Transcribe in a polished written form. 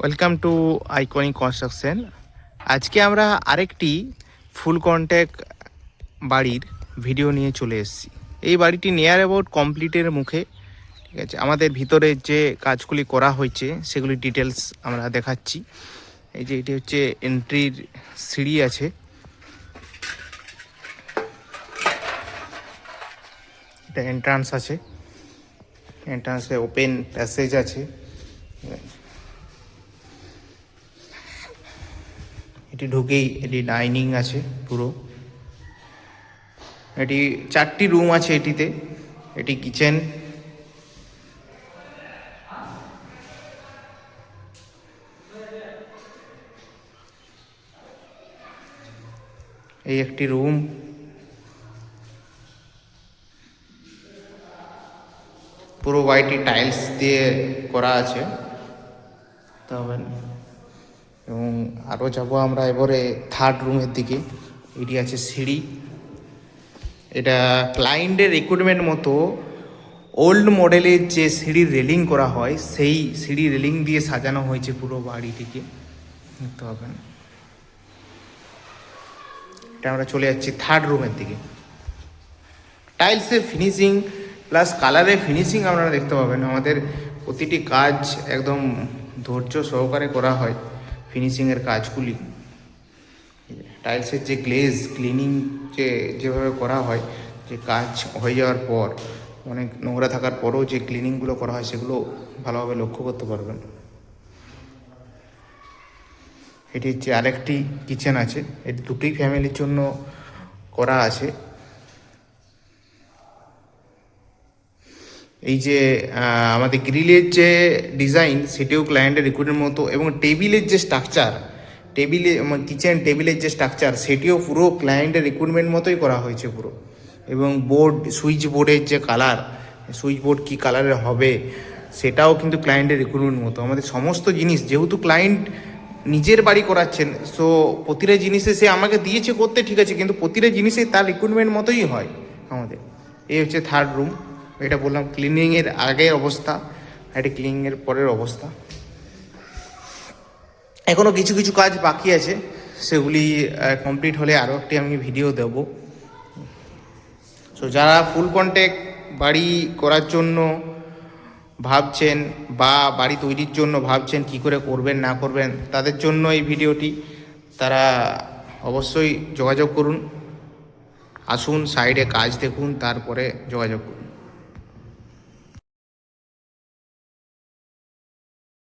Welcome to iconic construction. আজকে আমরা আরেকটি ফুল কন্ট্যাক্ট বাড়ির ভিডিও নিয়ে চলে এসেছি। এই বাড়িটি নিয়ার অ্যাবাউট কমপ্লিটের মুখে, ঠিক আছে। আমাদের ভিতরে যে কাজগুলি করা হয়েছে সেগুলি ডিটেলস আমরা দেখাচ্ছি। এই যে এটি হচ্ছে এন্ট্রির সিঁড়ি আছে, এটা এন্ট্রান্স আছে, এন্ট্রান্সে ওপেন প্যাসেজ আছে। এটি ঢুকেই এটি ডাইনিং আছে পুরো। এটি 4টি রুম আছে এটিতে। এটি কিচেন, এই একটি রুম, পুরো বাড়িটি টাইলস দিয়ে করা আছে। তবে এবং আরও যাব আমরা এবারে থার্ড রুমের দিকে। এটি আছে সিঁড়ি। এটা ক্লায়েন্টের রিক্রুটমেন্ট মতো ওল্ড মডেলের যে সিঁড়ির রেলিং করা হয় সেই সিঁড়ি রেলিং দিয়ে সাজানো হয়েছে পুরো বাড়িটিকে, দেখতে পাবেন। এটা আমরা চলে যাচ্ছি থার্ড রুমের দিকে। টাইলসের ফিনিশিং প্লাস কালারের ফিনিশিং আপনারা দেখতে পাবেন। আমাদের প্রতিটি কাজ একদম ধৈর্য সহকারে করা হয় ফিনিশিংয়ের কাজগুলি। টাইলসের যে গ্লেজ ক্লিনিং যেভাবে করা হয়, যে কাজ হয়ে যাওয়ার পর অনেক নোংরা থাকার পরেও যে ক্লিনিংগুলো করা হয় সেগুলো ভালোভাবে লক্ষ্য করতে পারবেন। এটি হচ্ছে আরেকটি কিচেন আছে, এটি দুটি ফ্যামিলির জন্য করা আছে। এই যে আমাদের গ্রিলের যে ডিজাইন সেটিও ক্লায়েন্টের রিক্রুটমেন্ট মতো, এবং টেবিলের যে স্ট্রাকচার, কিচেন টেবিলের যে স্ট্রাকচার সেটিও পুরো ক্লায়েন্টের রিক্রুটমেন্ট মতোই করা হয়েছে পুরো। এবং সুইচ বোর্ডের যে কালার, সুইচ বোর্ড কী কালারের হবে সেটাও কিন্তু ক্লায়েন্টের রিক্রুটমেন্ট মতো। আমাদের সমস্ত জিনিস, যেহেতু ক্লায়েন্ট নিজের বাড়ি করাচ্ছেন, সো প্রতিটা জিনিসে সে আমাকে দিয়েছে করতে, ঠিক আছে, কিন্তু প্রতিটা জিনিসে তার রিক্রুটমেন্ট মতোই হয় আমাদের। এই হচ্ছে থার্ড রুম। এটা বললাম ক্লিনিংয়ের আগের অবস্থা, এটা ক্লিনিংয়ের পরের অবস্থা। এখনও কিছু কিছু কাজ বাকি আছে, সেগুলি কমপ্লিট হলে আরও একটি আমি ভিডিও দেব। সো যারা ফুল কন্ট্যাক্ট বাড়ি করার জন্য ভাবছেন বা বাড়ি তৈরির জন্য ভাবছেন কী করে করবেন না করবেন, তাদের জন্য এই ভিডিওটি। তারা অবশ্যই যোগাযোগ করুন, আসুন সাইডে কাজ দেখুন, তারপরে যোগাযোগ করুন।